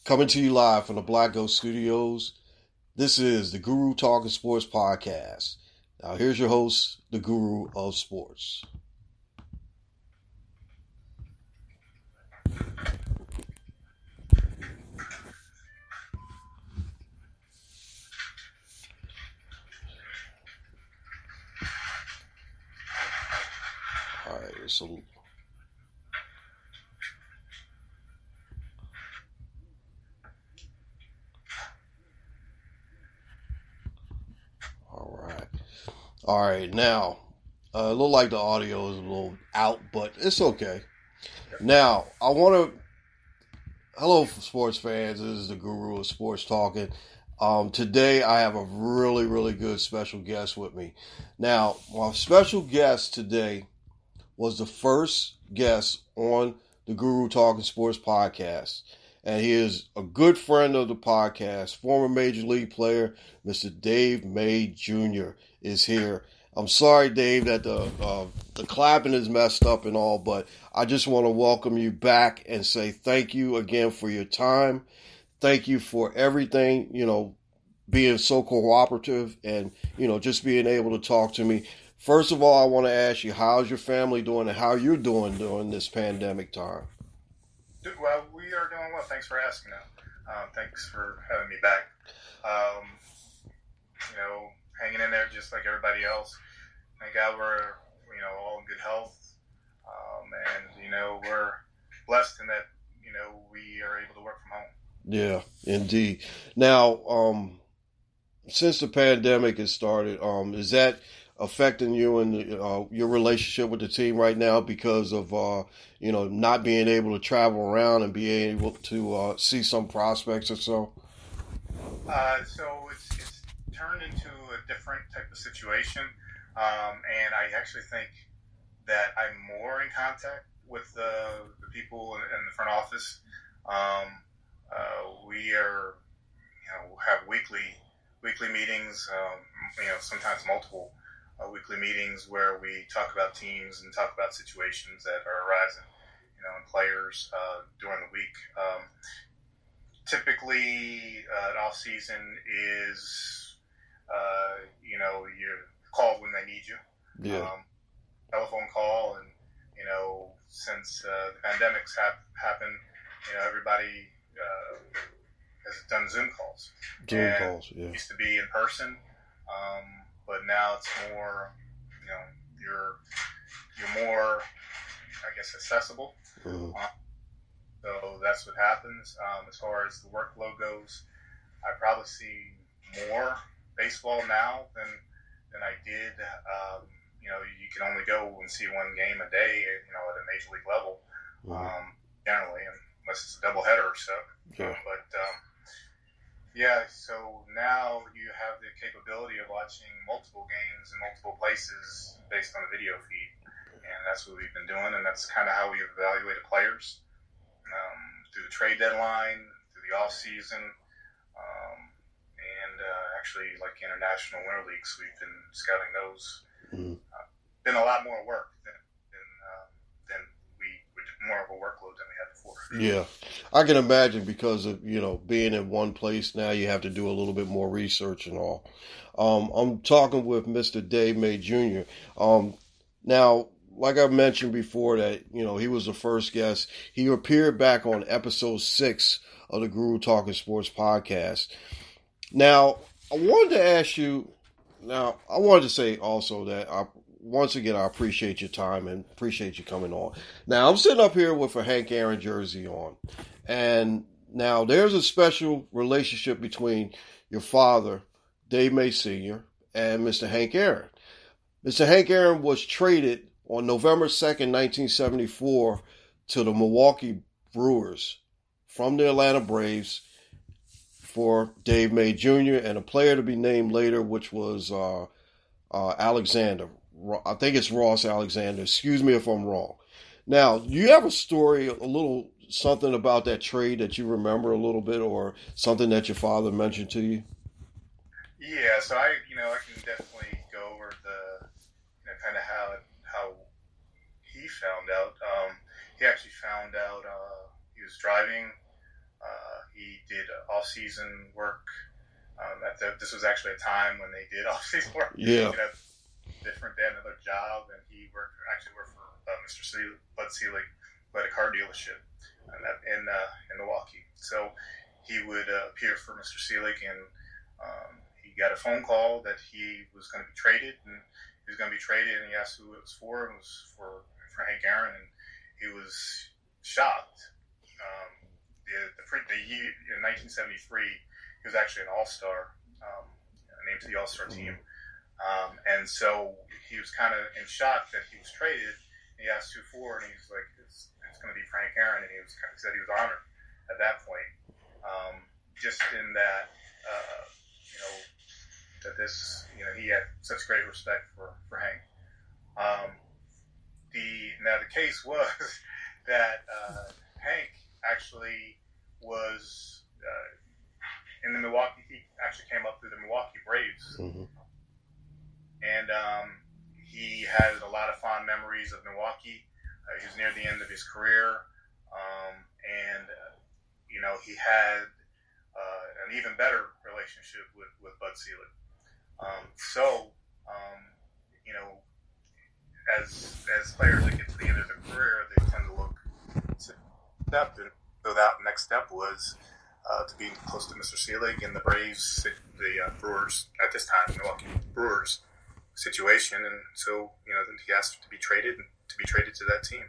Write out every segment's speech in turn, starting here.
Coming to you live from the Black Ghost Studios, this is the Guru Talkin Sports Podcast. Now here's your host, the Guru of Sports. Alright, so All right, now, it look like the audio is a little out, but it's okay. Now, hello sports fans, this is the Guru of Sports Talking. Today I have a really, really good special guest with me. Now, my special guest today was the first guest on the Guru Talking Sports Podcast. And he is a good friend of the podcast, former Major League player, Mr. Dave May Jr. is here. I'm sorry, Dave, that the clapping is messed up and all, but I just want to welcome you back and say thank you again for your time. Thank you for everything, being so cooperative and, just being able to talk to me. First of all, I want to ask you, how's your family doing and how you're doing during this pandemic time? Well, we are doing well. Thanks for asking. Thanks for having me back. Hanging in there just like everybody else. Thank God we're, all in good health. And, we're blessed in that, we are able to work from home. Yeah, indeed. Now, since the pandemic has started, is that affecting you and your relationship with the team right now because of not being able to travel around and being able to see some prospects or so? So it's turned into a different type of situation, and I actually think that I'm more in contact with the people in the front office. We are, have weekly meetings, sometimes multiple weekly meetings where we talk about teams and talk about situations that are arising, in players during the week. Typically, an off season is, you're called when they need you. Yeah. Telephone call, and since the pandemic's happened, everybody has done Zoom calls. Yeah. It used to be in person. But now it's more, you're more, I guess, accessible. Mm-hmm. So that's what happens. As far as the workload goes, I probably see more baseball now than I did. You can only go and see one game a day, at a major league level, generally, unless it's a doubleheader or so. Yeah. But yeah, so now you have the capability of watching multiple games in multiple places based on a video feed. And that's what we've been doing, and that's kind of how we evaluate players through the trade deadline, through the off-season, and actually, like international winter leagues, we've been scouting those. Mm-hmm. Been a lot more work than more of a workload than we had before. Yeah, I can imagine because of, being in one place now, you have to do a little bit more research and all. I'm talking with Mr. Dave May Jr. Now, like I mentioned before that, he was the first guest. He appeared back on episode 6 of the Guru Talking Sports Podcast. Now, I wanted to say also that once again, I appreciate your time and appreciate you coming on. Now, I'm sitting up here with a Hank Aaron jersey on. And now there's a special relationship between your father, Dave May Sr., and Mr. Hank Aaron. Mr. Hank Aaron was traded on November 2nd, 1974 to the Milwaukee Brewers from the Atlanta Braves for Dave May Jr. and a player to be named later, which was Alexander. I think it's Ross Alexander. Excuse me if I'm wrong. Now, do you have a story, a little something about that trade that you remember a little bit, or something that your father mentioned to you? Yeah, so I can definitely go over the, kind of how he found out. He actually found out he was driving. He did off-season work. This was actually a time when they did off-season work. Yeah. Different than another job, and he worked for Mr. Bud Selig, who had a car dealership in Milwaukee. So he would appear for Mr. Selig, and he got a phone call that he was going to be traded, and he he asked who it was for, and it was for Hank Aaron, and he was shocked. The year in 1973, he was actually an all-star, named to the all-star team. And so he was kind of in shock that he was traded. He asked who for, and he was like, it's going to be Frank Aaron. And he said he was honored at that point. Just in that, he had such great respect for Hank. The case was that Hank actually was in the Milwaukee. He actually came up through the Milwaukee Braves. Mm-hmm. And he had a lot of fond memories of Milwaukee. He was near the end of his career. He had an even better relationship with Bud Selig. As players that get to the end of their career, they tend to look to step. So that next step was to be close to Mr. Selig and the Braves, the Brewers at this time, Milwaukee Brewers situation, and so then he asked to be traded to that team.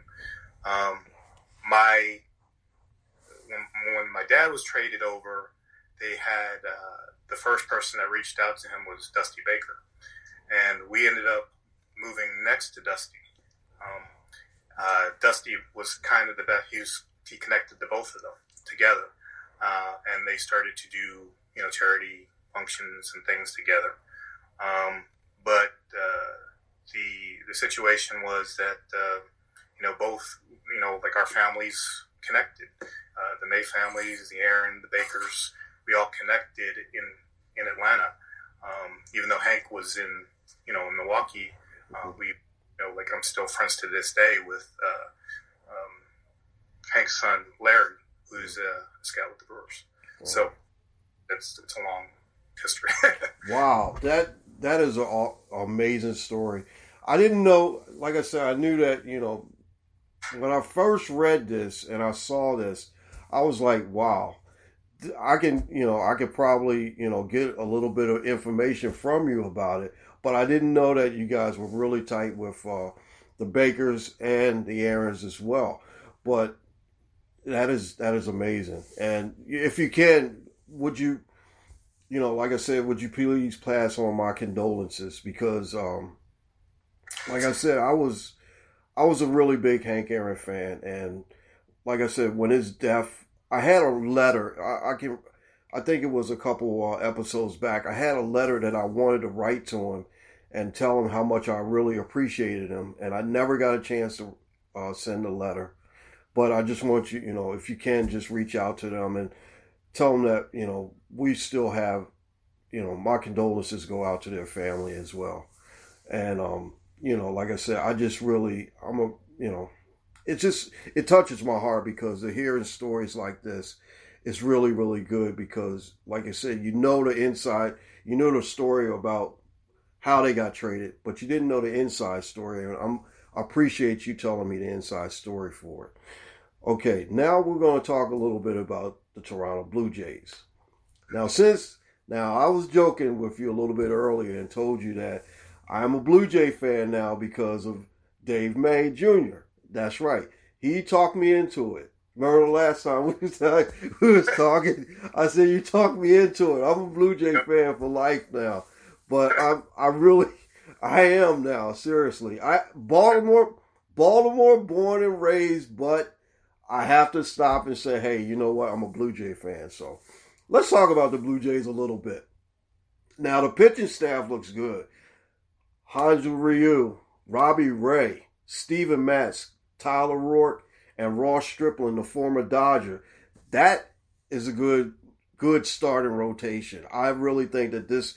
When my dad was traded over, they had the first person that reached out to him was Dusty Baker, and we ended up moving next to Dusty. Dusty was kind of the best. He connected the both of them together, and they started to do charity functions and things together. But the situation was that both like our families connected. The May families, the Aaron, the Bakers, we all connected in Atlanta. Even though Hank was in Milwaukee, we I'm still friends to this day with Hank's son Larry, who's a scout with the Brewers. Wow. So it's a long history. Wow, that is an amazing story. I didn't know, like I said, I knew that, when I first read this and I saw this, I was like, wow, I could probably, get a little bit of information from you about it, but I didn't know that you guys were really tight with the Bakers and the Aarons as well. But that is amazing. And if you can, would you, like I said, would you please pass on my condolences? Because, like I said, I was a really big Hank Aaron fan, and like I said, when his death, I had a letter. I think it was a couple episodes back. I had a letter that I wanted to write to him and tell him how much I really appreciated him, and I never got a chance to send a letter. But I just want you, if you can, just reach out to them and tell them that, we still have, my condolences go out to their family as well. And, like I said, I just really, it touches my heart because hearing stories like this is really, really good because, like I said, the inside, the story about how they got traded, but you didn't know the inside story. And I appreciate you telling me the inside story for it. Okay, now we're going to talk a little bit about the Toronto Blue Jays. Now, I was joking with you a little bit earlier and told you that I'm a Blue Jay fan now because of Dave May Jr. That's right. He talked me into it. Remember the last time we was talking? I said, you talked me into it. I'm a Blue Jay fan for life now. But I am now, seriously. Baltimore born and raised, but I have to stop and say, hey, you know what? I'm a Blue Jay fan. So let's talk about the Blue Jays a little bit. Now, the pitching staff looks good. Hanju Ryu, Robbie Ray, Steven Matz, Tyler Rourke, and Ross Stripling, the former Dodger. That is a good starting rotation. I really think that this,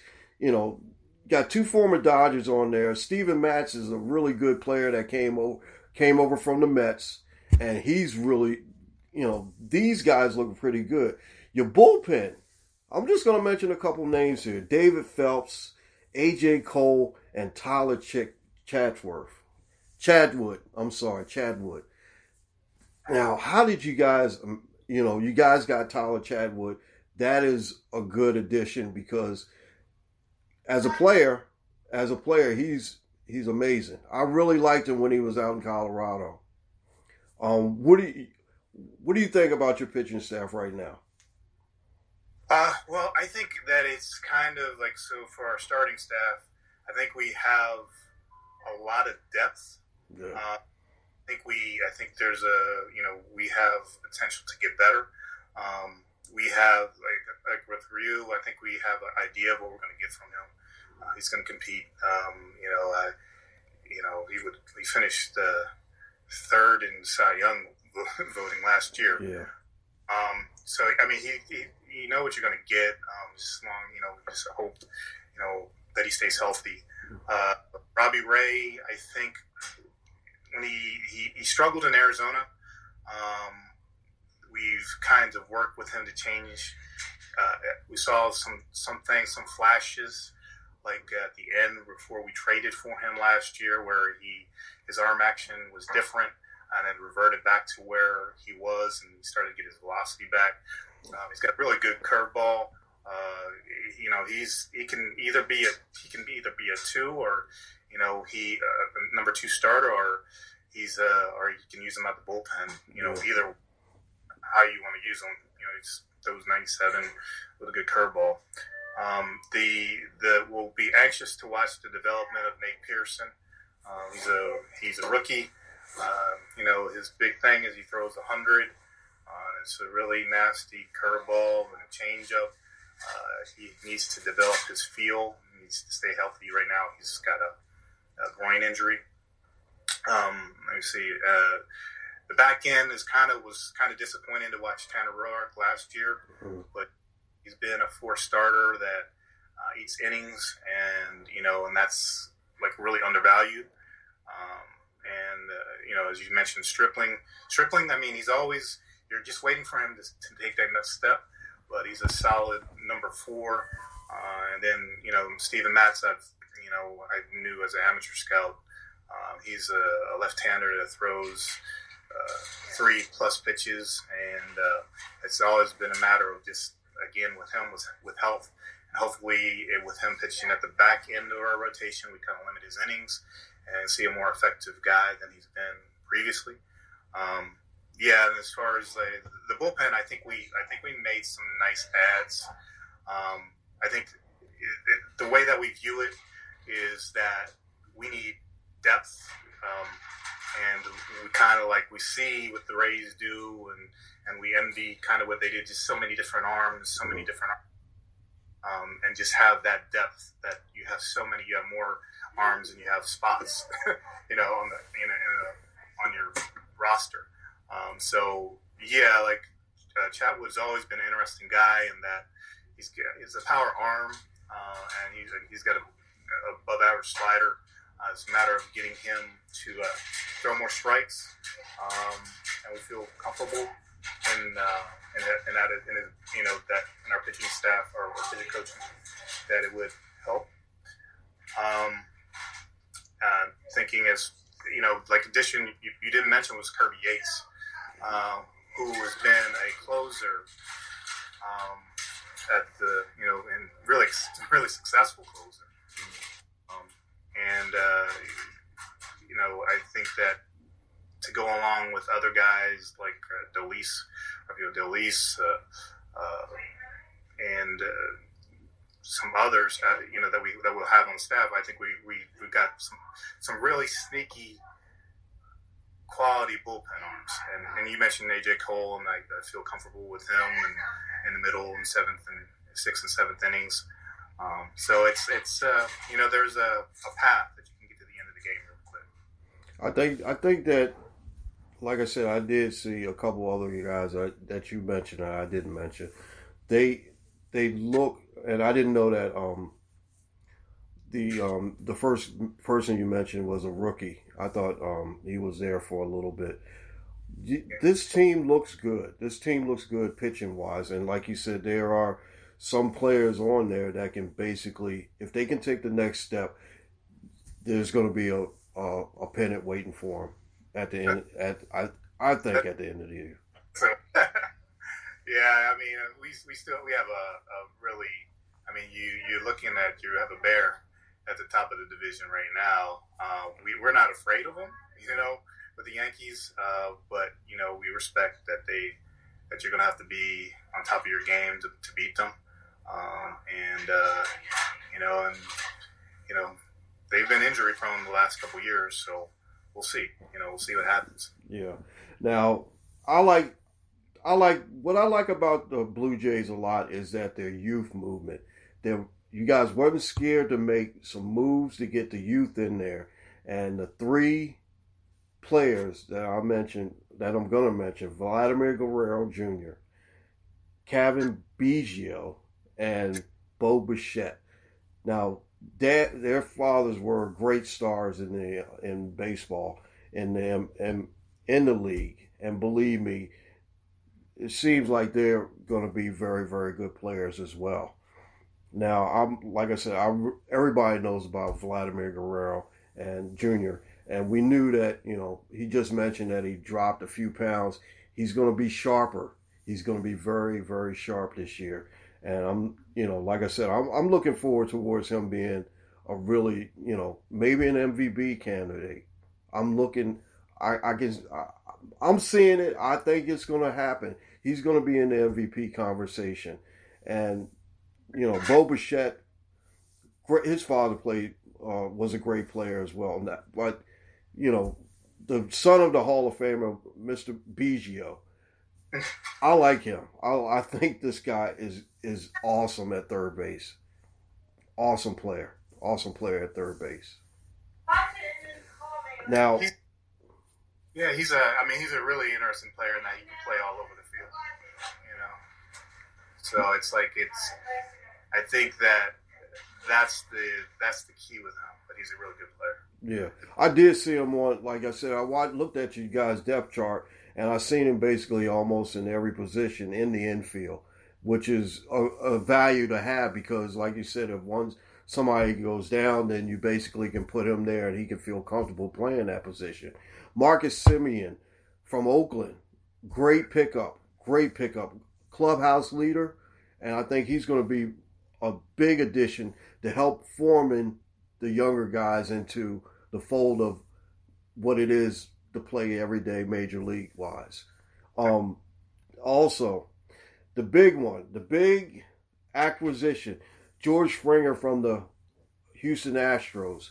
got two former Dodgers on there. Steven Matz is a really good player that came over from the Mets, and he's really, these guys look pretty good. Your bullpen, I'm just going to mention a couple names here. David Phelps, A.J. Cole, and Tyler Chadwood. Now, how did you guys, you guys got Tyler Chadwood. That is a good addition because as a player, he's amazing. I really liked him when he was out in Colorado. What do you think about your pitching staff right now? Well, I think that it's kind of like, so for our starting staff, I think we have a lot of depth. Yeah. I think there's we have potential to get better. We have like with Ryu, I think we have an idea of what we're going to get from him. He's going to compete. He finished third in Cy Young voting last year. Yeah. So I mean, he you know what you're going to get. Just long, just hope, that he stays healthy. Robbie Ray, I think when he struggled in Arizona, we've kind of worked with him to change. We saw some things, some flashes, like at the end before we traded for him last year, where his arm action was different and then reverted back to where he was, and he started to get his velocity back. He's got a really good curveball. He can either be a 2 or a number 2 starter, or you can use him at the bullpen. Either how you want to use him. He's throws 97 with a good curveball. We'll be anxious to watch the development of Nate Pearson. He's a rookie. His big thing is he throws 100. It's a really nasty curveball and a changeup. He needs to develop his feel. He needs to stay healthy. Right now, he's got a groin injury. Let me see. The back end was kind of disappointing to watch Tanner Roark last year, but he's been a 4 starter that eats innings, and that's like really undervalued. As you mentioned, Stripling. I mean, you're just waiting for him to take that next step, but he's a solid number 4. And then, Steven Matson, I knew as an amateur scout. He's a left-hander that throws 3+ pitches, and it's always been a matter of just, again, with him, with health. And hopefully, with him pitching at the back end of our rotation, we kind of limit his innings and see a more effective guy than he's been previously. And as far as the bullpen, I think we made some nice adds. I think the way that we view it is that we need depth, and we kind of like we see what the Rays do, and we envy kind of what they did. Just so many different arms, and just have that depth that you have more arms and you have spots, on your roster. Chatwood's always been an interesting guy in that he's a power arm, and he's got a above average slider. It's a matter of getting him to throw more strikes, and we feel comfortable in our pitching staff or pitching coaching that it would help. Thinking as addition you didn't mention was Kirby Yates, who has been a closer at the and really successful closer. I think that to go along with other guys like Rafael Delis, and some others, that we'll have on staff, I think we've got some really sneaky quality bullpen arms. And you mentioned A.J. Cole, and I feel comfortable with him in the middle and 6th and 7th innings. So it's there's a path that you can get to the end of the game real quick. I think that, like I said, I did see a couple other guys that you mentioned and I didn't mention. They look, and I didn't know that the first person you mentioned was a rookie. I thought he was there for a little bit. This team looks good. This team looks good pitching wise, and like you said, there are some players on there that can basically, if they can take the next step, there's going to be a pennant waiting for them at the end. I think at the end of the year. So, yeah, I mean, we have a really, I mean, you're looking at, you have a bear at the top of the division right now. We're not afraid of them, with the Yankees, but we respect that you're going to have to be on top of your game to beat them, they've been injury prone the last couple years, so we'll see. We'll see what happens. Yeah. Now, what I like about the Blue Jays a lot is that their youth movement. You guys wasn't scared to make some moves to get the youth in there, and the three players that I'm going to mention, Vladimir Guerrero Jr., Kevin Biggio, and Bo Bichette. Now, their fathers were great stars in baseball in the league, and believe me, it seems like they're going to be very, very good players as well. Now, like I said, everybody knows about Vladimir Guerrero and Jr., and we knew that, he just mentioned that he dropped a few pounds. He's going to be sharper. He's going to be very, very sharp this year. And like I said, I'm looking forward towards him being a really, maybe an MVP candidate. I'm seeing it. I think it's going to happen. He's going to be in the MVP conversation. And, Bo Bichette, his father was a great player as well. But, the son of the Hall of Famer, Mr. Biggio, I like him. I think this guy is awesome at third base. Awesome player at third base. Now, he's a really interesting player in that he can play all over the field. So I think that's the key with him. But he's a really good player. Yeah, I did see him on. Like I said, I looked at you guys' depth chart. And I've seen him basically almost in every position in the infield, which is a value to have because, like you said, if somebody goes down, then you basically can put him there and he can feel comfortable playing that position. Marcus Semien from Oakland, great pickup, clubhouse leader, and I think he's going to be a big addition to help forming the younger guys into the fold of what it is to play every day major league wise. Also, the big acquisition, George Springer from the Houston Astros.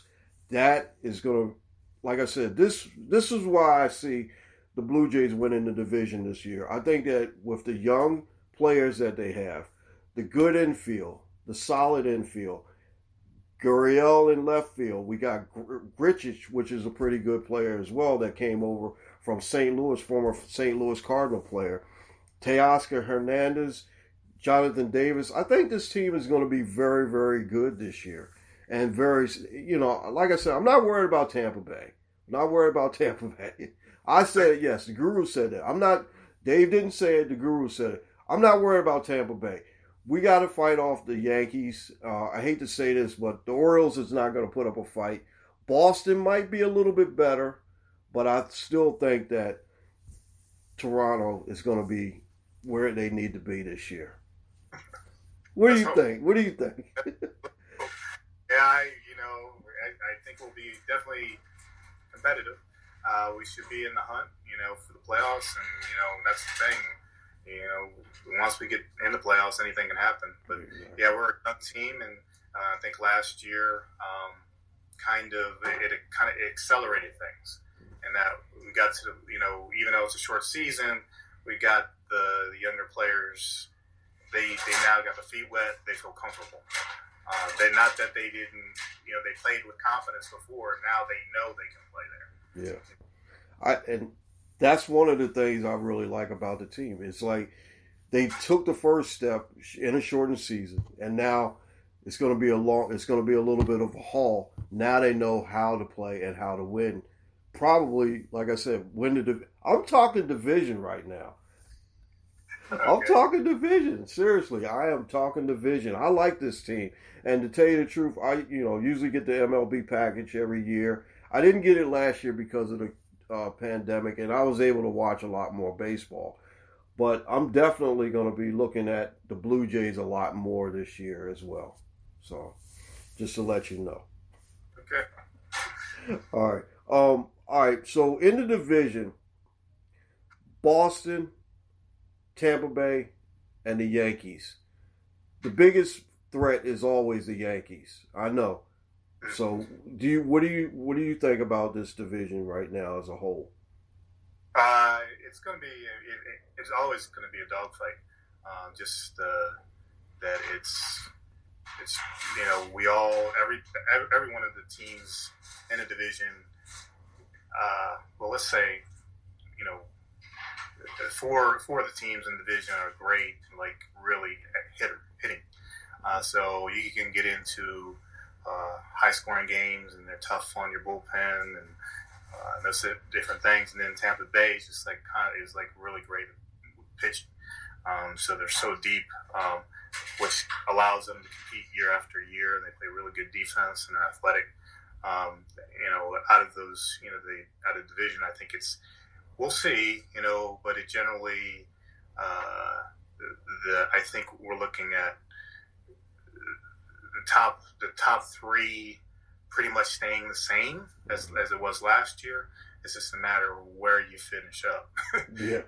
That is going to, like I said, this is why I see the Blue Jays winning the division this year. I think that with the young players that they have, the good infield, the solid infield, Gurriel in left field. We got Grichich, which is a pretty good player as well, that came over from St. Louis, former St. Louis Cardinal player. Teoscar Hernandez, Jonathan Davis. I think this team is going to be very, very good this year. And very, like I said, I'm not worried about Tampa Bay. I said it, yes, the Guru said that. Dave didn't say it, the Guru said it. I'm not worried about Tampa Bay. We got to fight off the Yankees. I hate to say this, but the Orioles is not going to put up a fight. Boston might be a little bit better, but I still think that Toronto is going to be where they need to be this year. What do you think? Yeah, I think we'll be definitely competitive. We should be in the hunt, for the playoffs, and that's the thing. Once we get in the playoffs, anything can happen. But yeah, we're a young team, and I think last year it accelerated things, and that we got to even though it's a short season, we got the younger players. They now got the feet wet. They feel comfortable. Not that they didn't, they played with confidence before. Now they know they can play there. Yeah, and that's one of the things I really like about the team. It's like they took the first step in a shortened season, and now it's going to be a little bit of a haul. Now they know how to play and how to win probably, like I said, I'm talking division right now. Okay. I'm talking division. Seriously, I am talking division. I like this team. And to tell you the truth, I usually get the MLB package every year. I didn't get it last year because of the pandemic, and I was able to watch a lot more baseball. But I'm definitely going to be looking at the Blue Jays a lot more this year as well. So, just to let you know. Okay. All right. All right. So in the division, Boston, Tampa Bay, and the Yankees. The biggest threat is always the Yankees. I know. So, what do you think about this division right now as a whole? It's going to be. It's always going to be a dogfight. Just that it's we all every one of the teams in a division. Well, let's say four of the teams in the division are great, like really hitting. So you can get into high scoring games, and they're tough on your bullpen and those different things. And then Tampa Bay is just is really great at pitching. So they're so deep, which allows them to compete year after year, and they play really good defense and they're athletic. Out of those, out of division, I think we'll see, but it generally, I think we're looking at the top three pretty much staying the same as it was last year. It's just a matter of where you finish up. Yeah.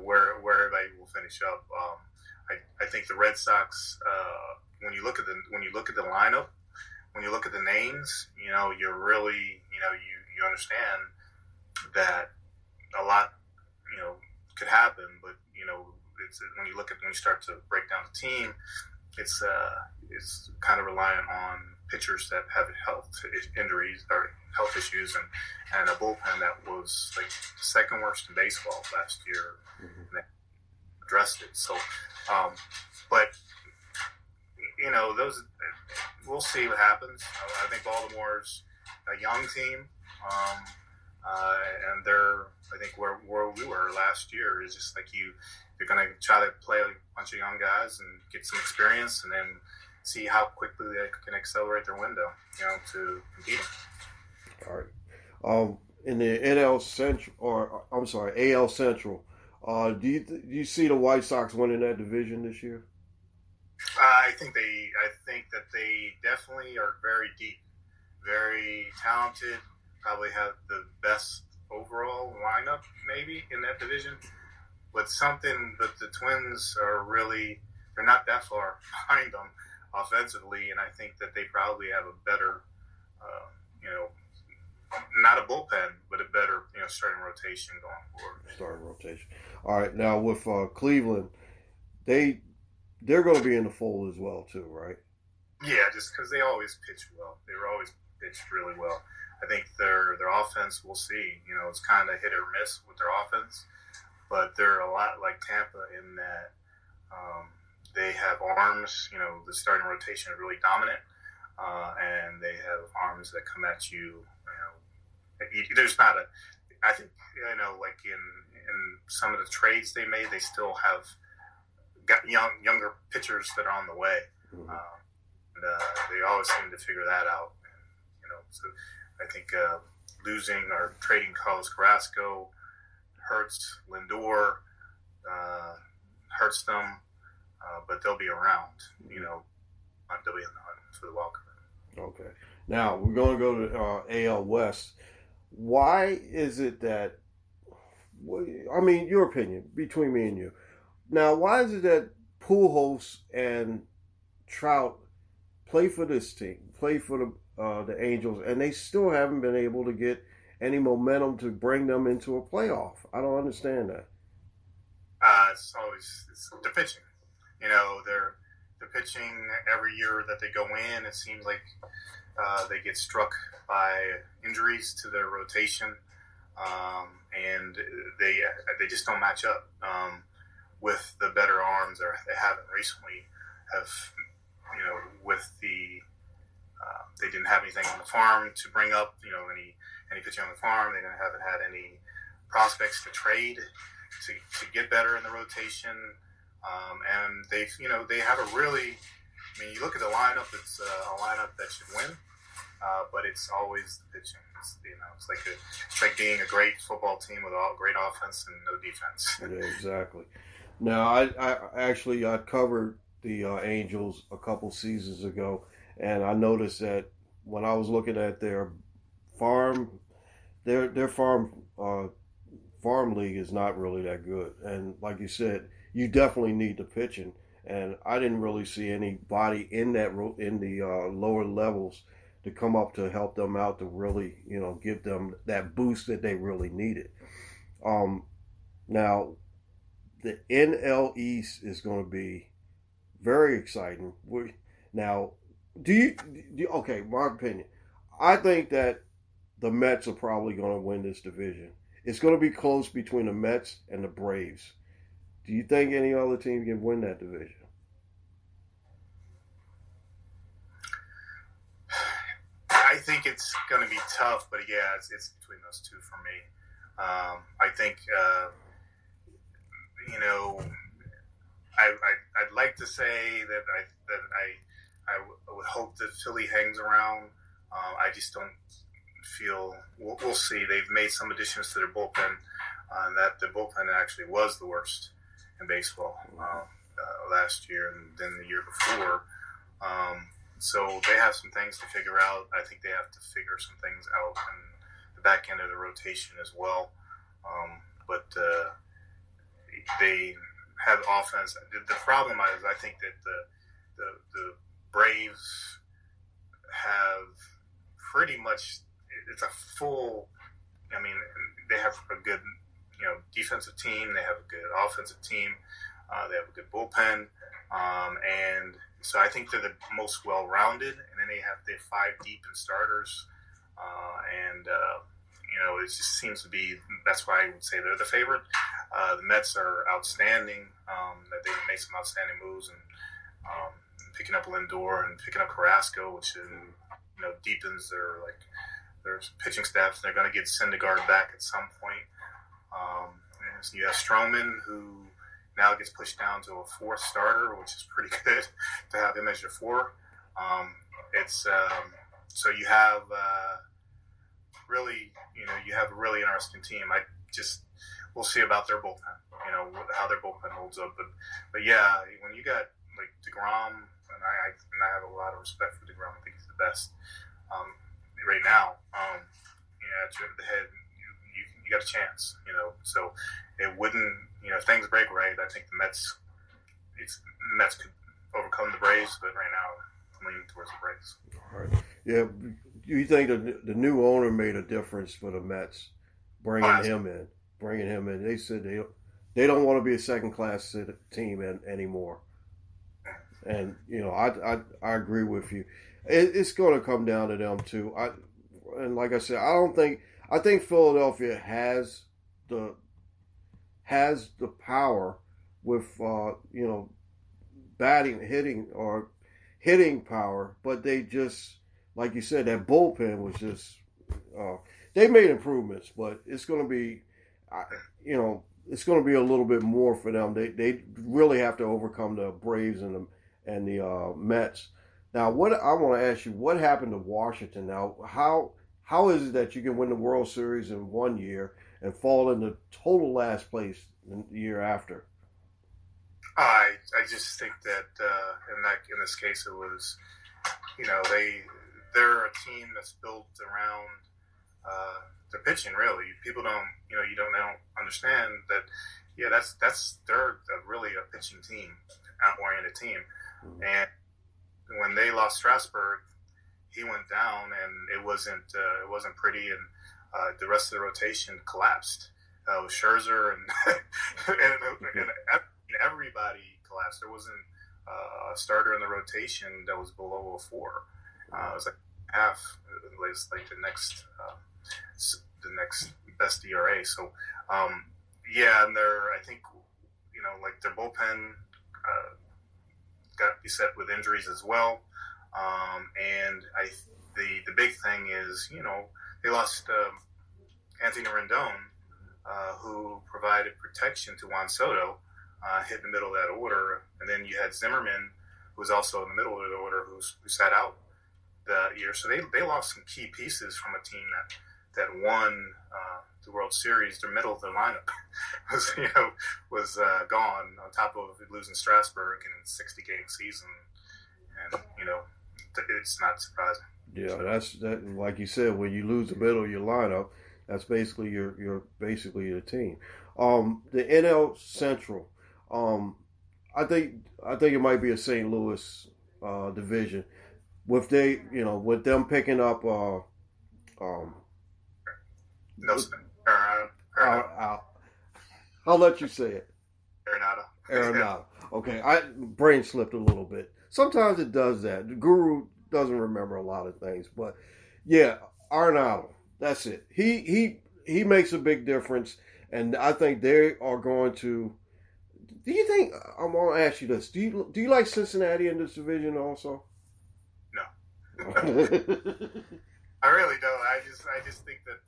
where everybody will finish up. I think the Red Sox, when you look at the lineup, when you look at the names, you're really, you understand that a lot, could happen. But it's when you start to break down the team, it's kind of reliant on pitchers that have health injuries or health issues, and a bullpen that was like the second worst in baseball last year. Mm-hmm. And they addressed it. So, but those, we'll see what happens. I think Baltimore's a young team, and I think where we were last year is just like you're going to try to play a bunch of young guys and get some experience, and then see how quickly they can accelerate their window, to compete. All right. In the AL Central, do you see the White Sox winning that division this year? I think that they definitely are very deep, very talented. Probably have the best overall lineup, maybe in that division. But the Twins are they're not that far behind them offensively, and I think that they probably have a better, not a bullpen, but a better, starting rotation going forward. Starting rotation. All right, now with Cleveland, they're going to be in the fold as well too, right? Yeah, just because they always pitch well. They were always pitched really well. I think their offense, we'll see. It's kind of hit or miss with their offense, but they're a lot like Tampa in that they have arms. The starting rotation is really dominant, and they have arms that come at you. There's not I think like in some of the trades they made, they still have got younger pitchers that are on the way. Mm-hmm. And they always seem to figure that out. So I think losing or trading Carlos Carrasco hurts Lindor, hurts them, but they'll be around. They'll be in the hunt for the wild card. Okay. Now we're going to go to AL West. Why is it that? I mean, your opinion between me and you. Now, why is it that Pujols and Trout play for this team, play for the Angels, and they still haven't been able to get any momentum to bring them into a playoff? I don't understand that. It's the pitching. They're pitching every year that they go in. It seems like they get struck by injuries to their rotation, and they just don't match up with the better arms, or they haven't recently. With the they didn't have anything on the farm to bring up, any any pitching on the farm. They haven't had any prospects to trade to get better in the rotation. And they have a really, I mean, you look at the lineup, it's a lineup that should win, but it's always the pitching. It's like being a great football team with great offense and no defense. Yeah, exactly. Now, I covered the Angels a couple seasons ago, and I noticed that when I was looking at their farm league is not really that good. And like you said, you definitely need the pitching. And I didn't really see anybody in the lower levels to come up to help them out to really, give them that boost that they really needed. Now, the NL East is going to be very exciting. Now, okay, my opinion, I think that the Mets are probably going to win this division. It's going to be close between the Mets and the Braves. Do you think any other team can win that division? I think it's going to be tough, but yeah, it's between those two for me. I think, I'd like to say that I would hope that Philly hangs around. I just don't feel. We'll see. They've made some additions to their bullpen, and that the bullpen actually was the worst in baseball last year and then the year before. So they have some things to figure out. I think they have to figure some things out in the back end of the rotation as well. But they have offense. The problem is I think that the Braves have pretty much, it's a full, I mean, they have a good, defensive team. They have a good offensive team. They have a good bullpen. And so I think they're the most well-rounded. And then they have 5 deep in starters. It just seems to be, that's why I would say they're the favorite. The Mets are outstanding. That they've made some outstanding moves and picking up Lindor and picking up Carrasco, which deepens their pitching staff. They're going to get Syndergaard back at some point. So you have Stroman, who now gets pushed down to a 4th starter, which is pretty good to have him as your 4. So you have you have a really interesting team. We'll see about their bullpen, how their bullpen holds up. But yeah, when you got like DeGrom, and I have a lot of respect for DeGrom. I think he's the best right now. At the head, you got a chance, So it wouldn't, if things break right, I think the Mets could overcome the Braves. But right now, I'm leaning towards the Braves. All right. Yeah. You think the new owner made a difference for the Mets, bringing him in? They said they don't want to be a second-class team anymore. And I agree with you. It's going to come down to them too. And like I said, I think Philadelphia has the power with hitting power, but they just, like you said, that bullpen was just they made improvements, but it's going to be it's going to be a little bit more for them. They really have to overcome the Braves and the Mets. Now, what I want to ask you, what happened to Washington? Now, how is it that you can win the World Series in one year and fall into total last place the year after? I just think that in this case it was, they're a team that's built around the pitching. Really, people don't they don't understand that. Yeah, they're really a pitching team, out-oriented team, and when they lost Strasburg, he went down, and it wasn't pretty, and the rest of the rotation collapsed. With Scherzer and and everybody collapsed. There wasn't a starter in the rotation that was below a 4. It was like half. It was like the next best ERA. So and I think like their bullpen got beset with injuries as well. And the big thing is, they lost Anthony Rendon, who provided protection to Juan Soto, hit in the middle of that order, and then you had Zimmerman, who was also in the middle of the order, who sat out the year. So they lost some key pieces from a team that won the World Series. Their middle of the lineup was gone, on top of losing Strasburg in a 60-game season, and it's not surprising. Yeah, that's like you said, when you lose the middle of your lineup, that's basically your team. The NL Central, I think it might be a St. Louis division. With them picking up I'll let you say it. Arenado. Okay, brain slipped a little bit. Sometimes it does that. The Guru doesn't remember a lot of things, but yeah, Arenado. That's it. He makes a big difference, and I think they are going to. Do you think? I'm going to ask you this. Do you like Cincinnati in this division also? No. I really don't. I just think that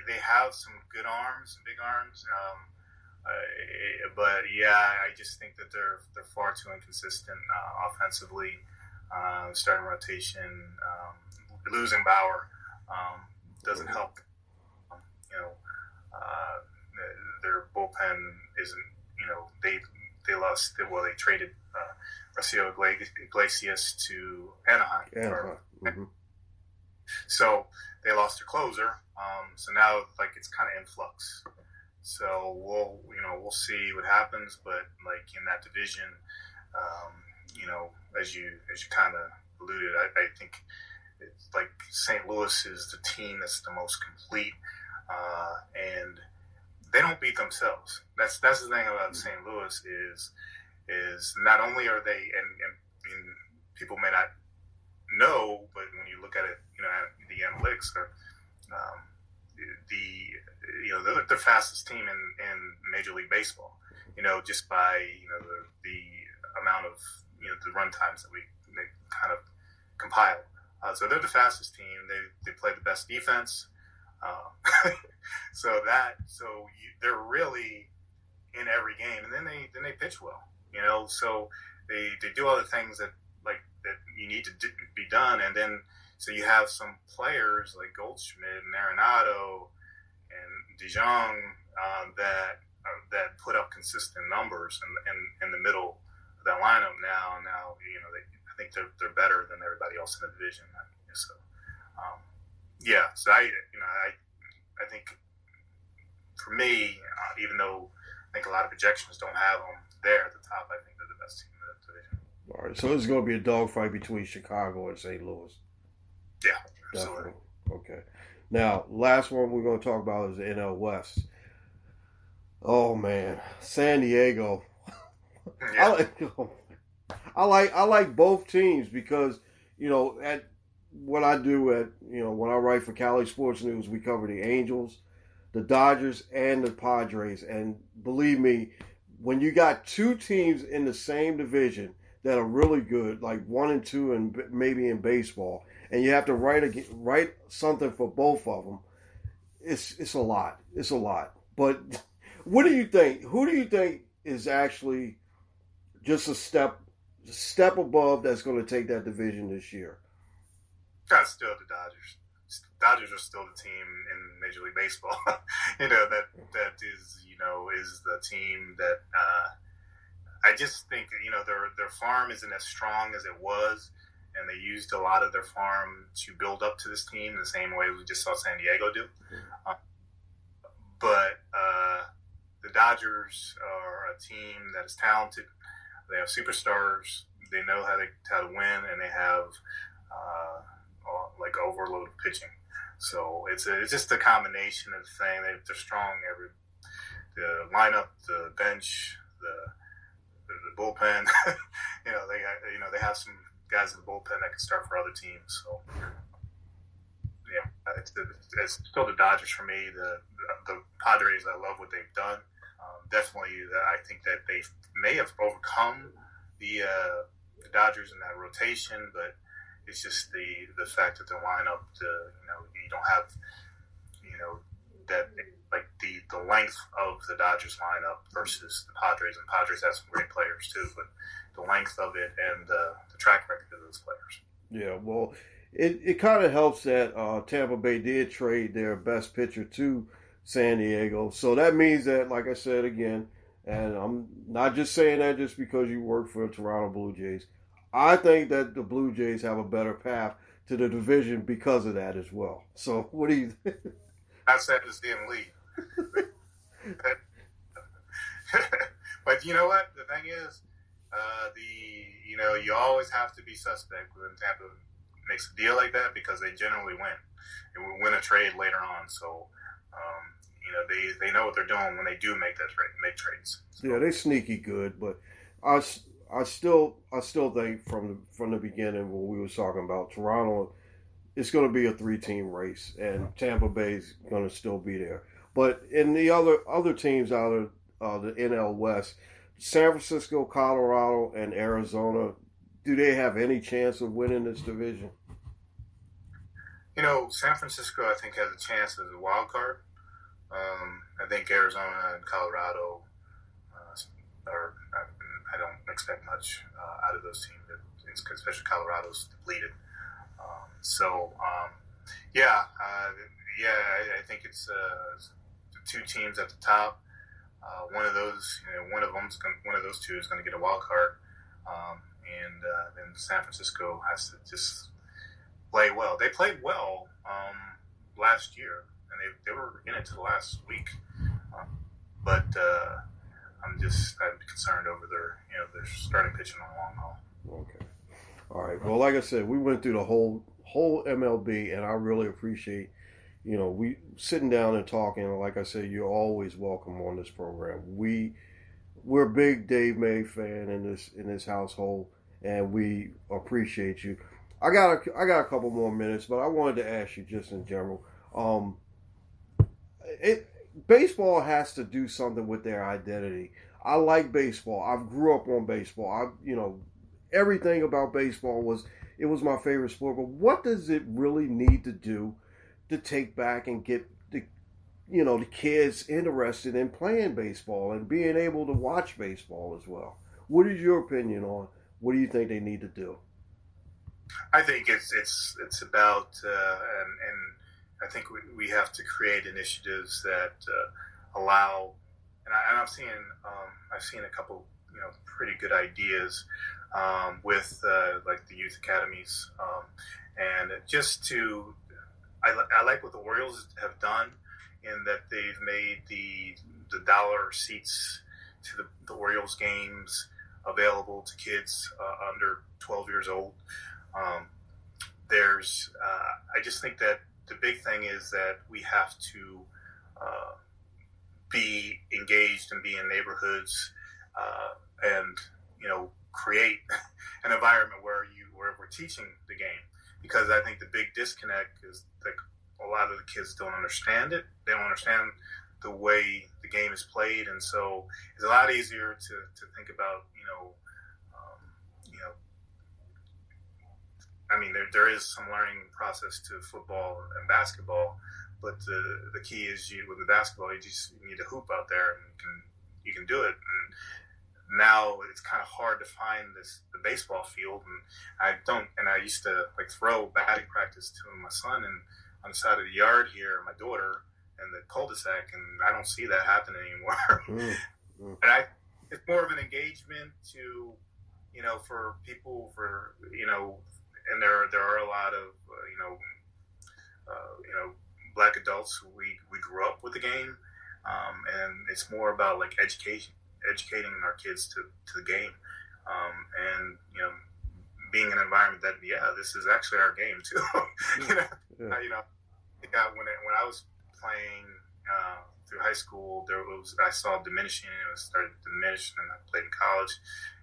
they have some good arms, big arms. But yeah, I just think that they're far too inconsistent offensively. Starting rotation, losing Bauer doesn't help. Their bullpen isn't. They lost. They traded Rocio Iglesias to Anaheim. Mm-hmm. So they lost their closer. So now it's kind of in flux. So we'll see what happens. But in that division, as you kind of alluded, I think it's St. Louis is the team that's the most complete, and they don't beat themselves. That's the thing about St. Louis is not only are they and people may not know, but when you look at it, the analytics are they're the fastest team in Major League Baseball. Just by the amount of the run times that they kind of compile. So they're the fastest team. They play the best defense. They're really in every game, and then they pitch well. So they do all the things that you need to be done, and then so you have some players like Goldschmidt and Arenado and DeJong that put up consistent numbers in the middle of that lineup. Now I think they're better than everybody else in the division. So so I think for me, even though I think a lot of projections don't have them there at the top, I think they're the best team in the division. All right, so this is going to be a dogfight between Chicago and St. Louis. Yeah, absolutely. Definitely. Okay. Now, last one we're going to talk about is the NL West. Oh man, San Diego. Yeah. I like both teams because at what I do when I write for Cali Sports News, we cover the Angels, the Dodgers, and the Padres. And believe me, when you got two teams in the same division that are really good, like 1 and 2, and maybe in baseball, and you have to write something for both of them, it's a lot. It's a lot. But what do you think? Who do you think is actually just a step above that's going to take that division this year? That's still the Dodgers. Dodgers are still the team in Major League Baseball. that is the team that I just think their farm isn't as strong as it was, and they used a lot of their farm to build up to this team the same way we just saw San Diego do. But the Dodgers are a team that is talented. They have superstars. They know how to win, and they have overload pitching. So it's just a combination of the thing. They're strong. The lineup, the bench, the bullpen. They have some guys in the bullpen that can start for other teams. So yeah, it's still the Dodgers for me. The Padres, I love what they've done. Definitely, I think that they may have overcome the Dodgers in that rotation, but It's just the fact that the lineup, you don't have, that like the length of the Dodgers lineup versus the Padres, and Padres have some great players too, but the length of it and the track record of those players. Yeah, well, it kind of helps that Tampa Bay did trade their best pitcher to San Diego, so that means that, like I said again, and I'm not just saying that just because you work for the Toronto Blue Jays, I think that the Blue Jays have a better path to the division because of that as well. So, what do you think? I said this damn league. But you know what? The thing is, you always have to be suspect when Tampa makes a deal like that because they generally win. And will win a trade later on. So, they know what they're doing when they do make trades. So. Yeah, they sneaky good, but I still think from the beginning when we was talking about Toronto, it's going to be a 3-team race, and Tampa Bay's going to still be there. But in the other teams out of the NL West, San Francisco, Colorado, and Arizona, do they have any chance of winning this division? San Francisco, I think, has a chance as a wild card. I think Arizona and Colorado I don't expect much out of those teams, especially Colorado's depleted. I think it's the two teams at the top. One of those two is going to get a wild card, and then San Francisco has to just play well. They played well last year, and they were in it to the last week, but I'm concerned over their starting pitching on the long haul. Okay, all right. Well, like I said, we went through the whole MLB, and I really appreciate we sitting down and talking. And like I said, you're always welcome on this program. We're a big Dave May fan in this household, and we appreciate you. I got a couple more minutes, but I wanted to ask you just in general. Baseball has to do something with their identity. I like baseball. I grew up on baseball. Everything about baseball was my favorite sport. But what does it really need to do to take back and get the kids interested in playing baseball and being able to watch baseball as well? What is your opinion on what do you think they need to do? I think it's about and I think we have to create initiatives that allow, and I've seen a couple pretty good ideas with like the youth academies, and just to I like what the Orioles have done in that they've made the dollar seats to the Orioles games available to kids under 12 years old. I just think that the big thing is that we have to be engaged and be in neighborhoods and create an environment where we're teaching the game, because I think the big disconnect is that a lot of the kids don't understand it. They don't understand the way the game is played, and so it's a lot easier to think about there is some learning process to football and basketball, but the key is with the basketball, you need a hoop out there, and you can do it. And now it's kind of hard to find the baseball field, and I used to throw batting practice to my son and on the side of the yard here, my daughter, and the cul-de-sac, and I don't see that happening anymore. And it's more of an engagement to for people, and there are a lot of black adults who we grew up with the game, and it's more about educating our kids to the game, and being in an environment that this is actually our game too. When I was playing through high school, I saw diminishing, and it started to diminish, and I played in college,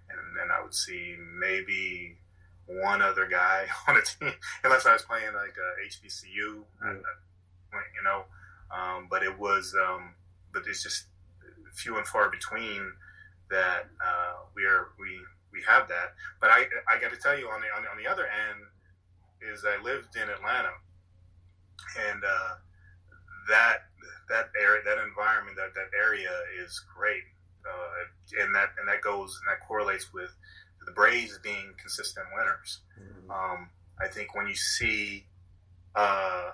and then I would see maybe one other guy on a team, unless I was playing HBCU, but it was, but it's just few and far between that we have that. But I got to tell you, on the other end, is I lived in Atlanta, and that area, that environment, that area is great, and that correlates with the Braves being consistent winners. Mm-hmm. I think when you see a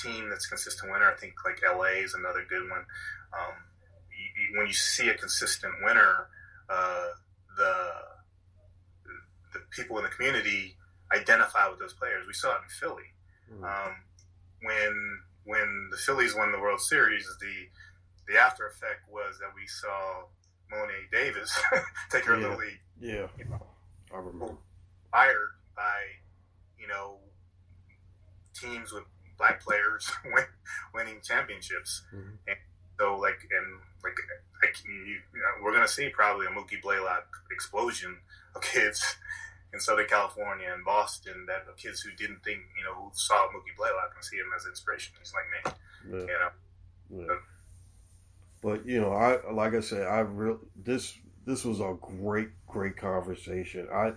team that's consistent winner, I think like LA is another good one. When you see a consistent winner, the people in the community identify with those players. We saw it in Philly. Mm-hmm. When the Phillies won the World Series, the after effect was that we saw Monet Davis take her to the league. Yeah, I remember. Fired by, teams with black players winning championships. Mm-hmm. And so, we're going to see probably a Mookie Blaylock explosion of kids in Southern California and Boston, that kids who didn't think, who saw Mookie Blaylock and see him as inspiration. He's like me, Yeah. But like I said, this was a great conversation. I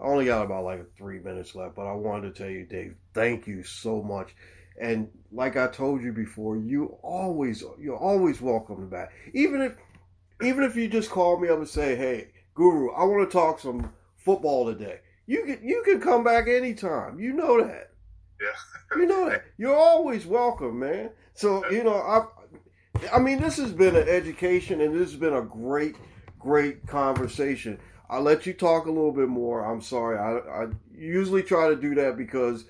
only got about 3 minutes left, but I wanted to tell you, Dave, thank you so much. And like I told you before, you're always welcome back. Even if you just call me up and say, "Hey, Guru, I want to talk some football today." You can come back anytime. You know that. Yeah. You know that. You're always welcome, man. So I mean, this has been an education, and this has been a great conversation. I'll let you talk a little bit more. I'm sorry. I usually try to do that because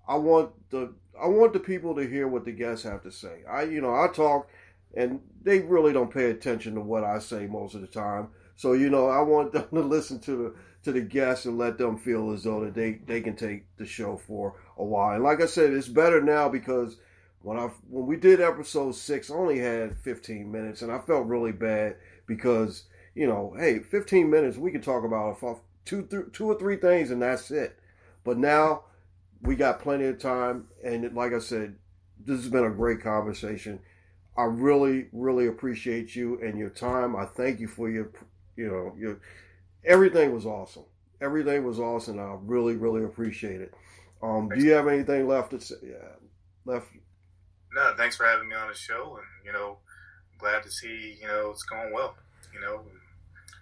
I want the people to hear what the guests have to say. I talk, and they really don't pay attention to what I say most of the time. So, I want them to listen to the guests and let them feel as though that they can take the show for a while. And like I said, it's better now because when we did episode 6, I only had 15 minutes, and I felt really bad because, hey, 15 minutes, we can talk about two or three things, and that's it. But now we got plenty of time, and like I said, this has been a great conversation. I really, really appreciate you and your time. I thank you for your everything was awesome. Everything was awesome. I really, really appreciate it. Do you have anything left to say? Left? No, thanks for having me on the show, and glad to see it's going well.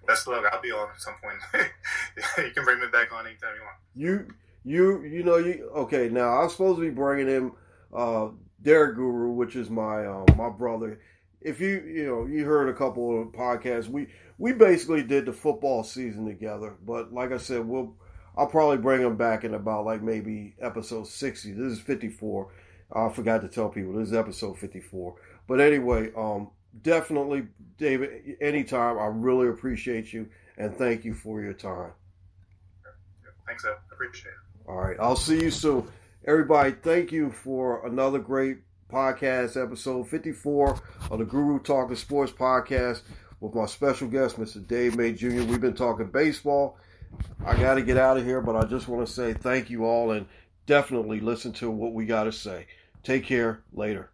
Best of luck. I'll be on at some point. You can bring me back on anytime you want. Okay, now I'm supposed to be bringing in Derek Guru, which is my brother. If you heard a couple of podcasts, we basically did the football season together. But like I said, I'll probably bring him back in about maybe episode 60. This is 54. I forgot to tell people this is episode 54. But anyway, definitely, David, anytime. I really appreciate you, and thank you for your time. Thanks, I appreciate it. All right, I'll see you soon. Everybody, thank you for another great podcast, episode 54 of the Guru Talking Sports Podcast with my special guest, Mr. Dave May Jr. We've been talking baseball. I got to get out of here, but I just want to say thank you all, and definitely listen to what we got to say. Take care. Later.